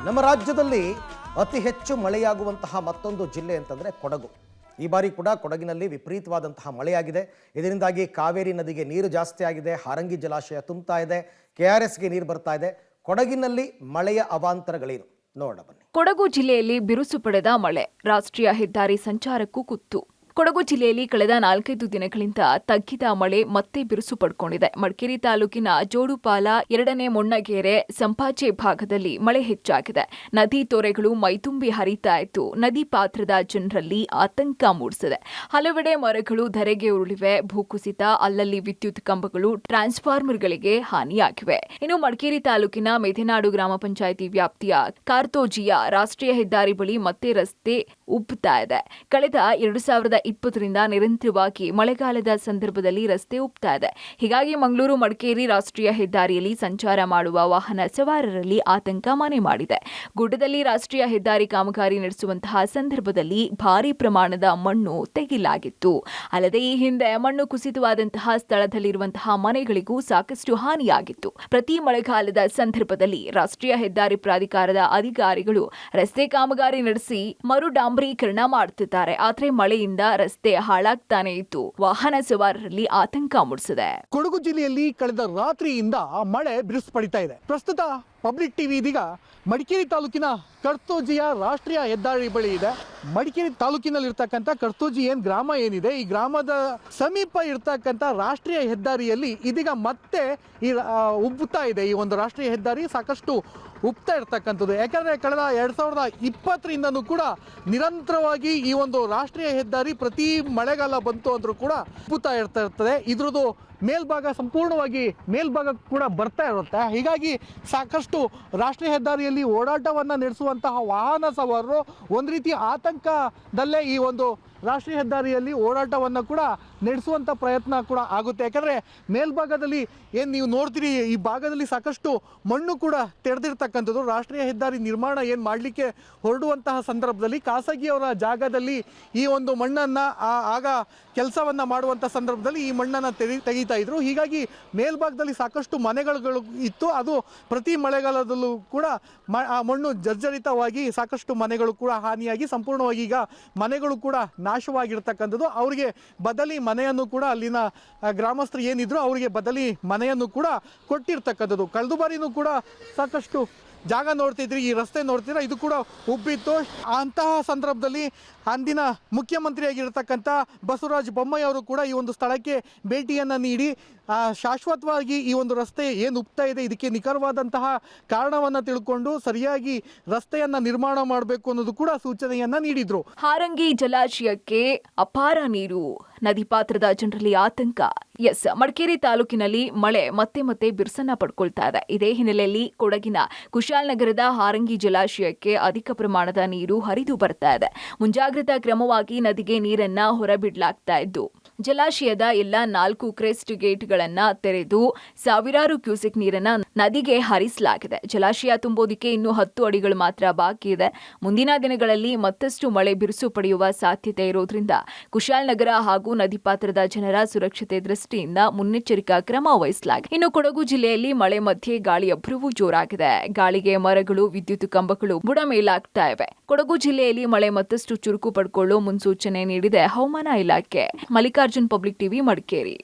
ನಮ್ಮ ರಾಜ್ಯದಲ್ಲಿ ಅತಿ ಹೆಚ್ಚು ಮಳೆಯಾಗುವಂತಹ ಮತ್ತೊಂದು ಜಿಲ್ಲೆ ಅಂತಂದರೆ ಕೊಡಗು. ಈ ಬಾರಿ ಕೂಡ ಕೊಡಗಿನಲ್ಲಿ ವಿಪರೀತವಾದಂತಹ ಮಳೆಯಾಗಿದೆ. ಇದರಿಂದಾಗಿ ಕಾವೇರಿ ನದಿಗೆ ನೀರು ಜಾಸ್ತಿ ಆಗಿದೆ, ಹಾರಂಗಿ ಜಲಾಶಯ ತುಂಬುತ್ತಾ ಇದೆ, KRSಗೆ ನೀರು ಬರ್ತಾ ಇದೆ. ಕೊಡಗಿನಲ್ಲಿ ಮಳೆಯ ಅವಾಂತರಗಳೇನು ನೋಡೋಣ ಬನ್ನಿ. ಕೊಡಗು ಜಿಲ್ಲೆಯಲ್ಲಿ ಬಿರುಸು ಪಡೆದ ಮಳೆ ರಾಷ್ಟ್ರೀಯ ಹೆದ್ದಾರಿ ಸಂಚಾರಕ್ಕೂ ಕುತ್ತು. ಕೊಡಗು ಜಿಲ್ಲೆಯಲ್ಲಿ ಕಳೆದ 4-5 ದಿನಗಳಿಂದ ತಗ್ಗಿದ ಮಳೆ ಮತ್ತೆ ಬಿರುಸು ಪಡ್ಕೊಂಡಿದೆ. ಮಡಿಕೇರಿ ತಾಲೂಕಿನ ಜೋಡುಪಾಲ, 2ನೇ ಮೊಣ್ಣಗೆರೆ, ಸಂಪಾಜೆ ಭಾಗದಲ್ಲಿ ಮಳೆ ಹೆಚ್ಚಾಗಿದೆ. ನದಿ ತೊರೆಗಳು ಮೈತುಂಬಿ ಹರಿತಾ ಇದ್ದು ನದಿ ಪಾತ್ರದ ಜನರಲ್ಲಿ ಆತಂಕ ಮೂಡಿಸಿದೆ. ಹಲವೆಡೆ ಮರಗಳು ಧರೆಗೆ ಉರುಳಿವೆ. ಭೂಕುಸಿತ, ಅಲ್ಲಲ್ಲಿ ವಿದ್ಯುತ್ ಕಂಬಗಳು, ಟ್ರಾನ್ಸ್ಫಾರ್ಮರ್ಗಳಿಗೆ ಹಾನಿಯಾಗಿವೆ. ಇನ್ನು ಮಡಿಕೇರಿ ತಾಲೂಕಿನ ಮೆಥೆನಾಡು ಗ್ರಾಮ ಪಂಚಾಯಿತಿ ವ್ಯಾಪ್ತಿಯ ಕಾರ್ತೋಜಿಯ ರಾಷ್ಟ್ರೀಯ ಹೆದ್ದಾರಿ ಬಳಿ ಮತ್ತೆ ರಸ್ತೆ ಉಬ್ಬುತ್ತಾ ಇದೆ. ಕಳೆದ 2020ರಿಂದ ನಿರಂತರವಾಗಿ ಮಳೆಗಾಲದ ಸಂದರ್ಭದಲ್ಲಿ ರಸ್ತೆ ಉಬ್ತಾ ಇದೆ. ಹೀಗಾಗಿ ಮಂಗಳೂರು ಮಡಿಕೇರಿ ರಾಷ್ಟ್ರೀಯ ಹೆದ್ದಾರಿಯಲ್ಲಿ ಸಂಚಾರ ಮಾಡುವ ವಾಹನ ಸವಾರರಲ್ಲಿ ಆತಂಕ ಮನೆ ಮಾಡಿದೆ. ಗುಡ್ಡದಲ್ಲಿ ರಾಷ್ಟ್ರೀಯ ಹೆದ್ದಾರಿ ಕಾಮಗಾರಿ ನಡೆಸುವಂತಹ ಸಂದರ್ಭದಲ್ಲಿ ಭಾರಿ ಪ್ರಮಾಣದ ಮಣ್ಣು ತೆಗೆಯಲಾಗಿತ್ತು. ಅಲ್ಲದೆ ಈ ಹಿಂದೆ ಮಣ್ಣು ಕುಸಿತವಾದಂತಹ ಸ್ಥಳದಲ್ಲಿರುವಂತಹ ಮನೆಗಳಿಗೂ ಸಾಕಷ್ಟು ಹಾನಿಯಾಗಿತ್ತು. ಪ್ರತಿ ಮಳೆಗಾಲದ ಸಂದರ್ಭದಲ್ಲಿ ರಾಷ್ಟ್ರೀಯ ಹೆದ್ದಾರಿ ಪ್ರಾಧಿಕಾರದ ಅಧಿಕಾರಿಗಳು ರಸ್ತೆ ಕಾಮಗಾರಿ ನಡೆಸಿ ಮರು ಡಾಂಬರೀಕರಣ ಮಾಡುತ್ತಿದ್ದಾರೆ. ಆದರೆ ಮಳೆಯಿಂದ ರಸ್ತೆ ಹಾಳಾಗ್ತಾನೆ ಇದ್ದು ವಾಹನ ಸವಾರರಲ್ಲಿ ಆತಂಕ ಮೂಡಿಸಿದೆ. ಕೊಡಗು ಜಿಲ್ಲೆಯಲ್ಲಿ ಕಳೆದ ರಾತ್ರಿಯಿಂದ ಮಳೆ ಬಿರುಸು ಪಡಿತಾ ಇದೆ. ಪ್ರಸ್ತುತ ಪಬ್ಲಿಕ್ ಟಿವಿ ಇದೀಗ ಮಡಿಕೇರಿ ತಾಲೂಕಿನ ಕರ್ತೋಜಿಯ ರಾಷ್ಟ್ರೀಯ ಹೆದ್ದಾರಿ ಬಳಿ ಇದೆ. ಮಡಿಕೇರಿ ತಾಲೂಕಿನಲ್ಲಿರ್ತಕ್ಕಂಥ ಕರ್ತೋಜಿ ಗ್ರಾಮ ಏನಿದೆ, ಈ ಗ್ರಾಮದ ಸಮೀಪ ಇರ್ತಕ್ಕಂಥ ರಾಷ್ಟ್ರೀಯ ಹೆದ್ದಾರಿಯಲ್ಲಿ ಇದೀಗ ಮತ್ತೆ ಈ ಉಬ್ಬುತ್ತಾ ಇದೆ. ಈ ಒಂದು ರಾಷ್ಟ್ರೀಯ ಹೆದ್ದಾರಿ ಸಾಕಷ್ಟು ಉಬ್ತಾ ಇರ್ತಕ್ಕಂಥದ್ದು. ಯಾಕಂದರೆ ಕಳೆದ 2020ರಿಂದನೂ ಕೂಡ ನಿರಂತರವಾಗಿ ಈ ಒಂದು ರಾಷ್ಟ್ರೀಯ ಹೆದ್ದಾರಿ ಪ್ರತಿ ಮಳೆಗಾಲ ಬಂತು ಅಂದರೂ ಕೂಡ ಉಬ್ಬುತ್ತಾ ಇರ್ತದೆ. ಇದ್ರದ್ದು ಮೇಲ್ಭಾಗ ಸಂಪೂರ್ಣವಾಗಿ ಮೇಲ್ಭಾಗ ಕೂಡ ಬರ್ತಾ ಇರುತ್ತೆ. ಹೀಗಾಗಿ ಸಾಕಷ್ಟು ರಾಷ್ಟ್ರೀಯ ಹೆದ್ದಾರಿಯಲ್ಲಿ ಓಡಾಟವನ್ನು ನಡೆಸುವಂತಹ ವಾಹನ ಸವಾರರು ಒಂದು ರೀತಿ ಆತಂಕದಲ್ಲೇ ಈ ಒಂದು ರಾಷ್ಟ್ರೀಯ ಹೆದ್ದಾರಿಯಲ್ಲಿ ಓಡಾಟವನ್ನು ಕೂಡ ನಡೆಸುವಂಥ ಪ್ರಯತ್ನ ಕೂಡ ಆಗುತ್ತೆ. ಯಾಕಂದರೆ ಮೇಲ್ಭಾಗದಲ್ಲಿ ಏನು ನೀವು ನೋಡ್ತೀರಿ, ಈ ಭಾಗದಲ್ಲಿ ಸಾಕಷ್ಟು ಮಣ್ಣು ಕೂಡ ತೆರೆದಿರ್ತಕ್ಕಂಥದ್ದು. ರಾಷ್ಟ್ರೀಯ ಹೆದ್ದಾರಿ ನಿರ್ಮಾಣ ಏನು ಮಾಡಲಿಕ್ಕೆ ಹೊರಡುವಂತಹ ಸಂದರ್ಭದಲ್ಲಿ ಖಾಸಗಿಯವರ ಜಾಗದಲ್ಲಿ ಈ ಒಂದು ಮಣ್ಣನ್ನು ಆಗ ಕೆಲಸವನ್ನು ಮಾಡುವಂಥ ಸಂದರ್ಭದಲ್ಲಿ ಈ ಮಣ್ಣನ್ನು ತೆಗೀತಾ ಇದ್ರು. ಹೀಗಾಗಿ ಮೇಲ್ಭಾಗದಲ್ಲಿ ಸಾಕಷ್ಟು ಮನೆಗಳು ಇತ್ತು. ಅದು ಪ್ರತಿ ಮಳೆಗಾಲದಲ್ಲೂ ಕೂಡ ಆ ಮಣ್ಣು ಜರ್ಜರಿತವಾಗಿ ಸಾಕಷ್ಟು ಮನೆಗಳು ಕೂಡ ಹಾನಿಯಾಗಿ ಸಂಪೂರ್ಣವಾಗಿ ಈಗ ಮನೆಗಳು ಕೂಡ ನಾಶವಾಗಿರ್ತಕ್ಕಂಥದ್ದು. ಅವರಿಗೆ ಬದಲಿ ಮನೆಯನ್ನು ಕೂಡ ಅಲ್ಲಿನ ಗ್ರಾಮಸ್ಥರು ಏನಿದ್ರು ಅವರಿಗೆ ಬದಲಿ ಮನೆಯನ್ನು ಕೂಡ ಕೊಟ್ಟಿರ್ತಕ್ಕಂಥದ್ದು. ಕಳೆದ ಬಾರಿನೂ ಕೂಡ ಸಾಕಷ್ಟು ಜಾಗ ನೋಡ್ತಿದ್ರಿ, ಈ ರಸ್ತೆ ನೋಡ್ತಿದ್ರೆ ಇದು ಕೂಡ ಉಬ್ಬಿತ್ತು. ಅಂತಹ ಸಂದರ್ಭದಲ್ಲಿ ಅಂದಿನ ಮುಖ್ಯಮಂತ್ರಿಯಾಗಿರ್ತಕ್ಕಂಥ ಬಸವರಾಜ ಬೊಮ್ಮಾಯಿ ಅವರು ಕೂಡ ಈ ಒಂದು ಸ್ಥಳಕ್ಕೆ ಭೇಟಿಯನ್ನು ನೀಡಿ ಶಾಶ್ವತವಾಗಿ ಈ ಒಂದು ರಸ್ತೆ ಏನು ಉಬ್ತಾ ಇದೆ ಇದಕ್ಕೆ ನಿಖರವಾದಂತಹ ಕಾರಣವನ್ನು ತಿಳ್ಕೊಂಡು ಸರಿಯಾಗಿ ರಸ್ತೆಯನ್ನು ನಿರ್ಮಾಣ ಮಾಡಬೇಕು ಅನ್ನೋದು ಕೂಡ ಸೂಚನೆಯನ್ನ ನೀಡಿದ್ರು. ಹಾರಂಗಿ ಜಲಾಶಯಕ್ಕೆ ಅಪಾರ ನೀರು, ನದಿ ಪಾತ್ರದ ಜನರಲ್ಲಿ ಆತಂಕ. ಮಡಿಕೇರಿ ತಾಲೂಕಿನಲ್ಲಿ ಮಳೆ ಮತ್ತೆ ಬಿರುಸನ್ನ ಪಡ್ಕೊಳ್ತಾ ಇದೆ. ಇದೇ ಹಿನ್ನೆಲೆಯಲ್ಲಿ ಕೊಡಗಿನ ಕುಶಾಲನಗರದ ಹಾರಂಗಿ ಜಲಾಶಯಕ್ಕೆ ಅಧಿಕ ಪ್ರಮಾಣದ ನೀರು ಹರಿದು ಬರ್ತಾ ಇದೆ. ಮುಂಜಾಗ್ರತಾ ಕ್ರಮವಾಗಿ ನದಿಗೆ ನೀರನ್ನ ಹೊರಬಿಡಲಾಗ್ತಾ ಇದ್ದು ಜಲಾಶಯದ ಎಲ್ಲ 4 ಕ್ರೆಸ್ಟ್ ಗೇಟ್ಗಳನ್ನ ತೆರೆದು ಸಾವಿರಾರು ಕ್ಯೂಸೆಕ್ ನೀರನ್ನ ನದಿಗೆ ಹರಿಸಲಾಗಿದೆ. ಜಲಾಶಯ ತುಂಬೋದಕ್ಕೆ ಇನ್ನು 10 ಅಡಿಗಳು ಮಾತ್ರ ಬಾಕಿ ಇದೆ. ಮುಂದಿನ ದಿನಗಳಲ್ಲಿ ಮತ್ತಷ್ಟು ಮಳೆ ಬಿರುಸು ಪಡೆಯುವ ಸಾಧ್ಯತೆ ಇರೋದ್ರಿಂದ ಕುಶಾಲನಗರ ಹಾಗೂ ನದಿ ಪಾತ್ರದ ಜನರ ಸುರಕ್ಷತೆ ದೃಷ್ಟಿಯಿಂದ ಮುನ್ನೆಚ್ಚರಿಕಾ ಕ್ರಮ ವಹಿಸಲಾಗಿದೆ. ಇನ್ನು ಕೊಡಗು ಜಿಲ್ಲೆಯಲ್ಲಿ ಮಳೆ ಮಧ್ಯೆ ಗಾಳಿ ಅಬ್ಬರವೂ ಜೋರಾಗಿದೆ. ಗಾಳಿಗೆ ಮರಗಳು, ವಿದ್ಯುತ್ ಕಂಬಗಳು ಬುಡ ಮೇಲಾಗ್ತಾ ಇವೆ. ಕೊಡಗು ಜಿಲ್ಲೆಯಲ್ಲಿ ಮಳೆ ಮತ್ತಷ್ಟು ಚುರುಕು ಪಡ್ಕೊಳ್ಳೋ ಮುನ್ಸೂಚನೆ ನೀಡಿದೆ ಹವಾಮಾನ ಇಲಾಖೆ. Mallikarjun, public TV, Madikeri.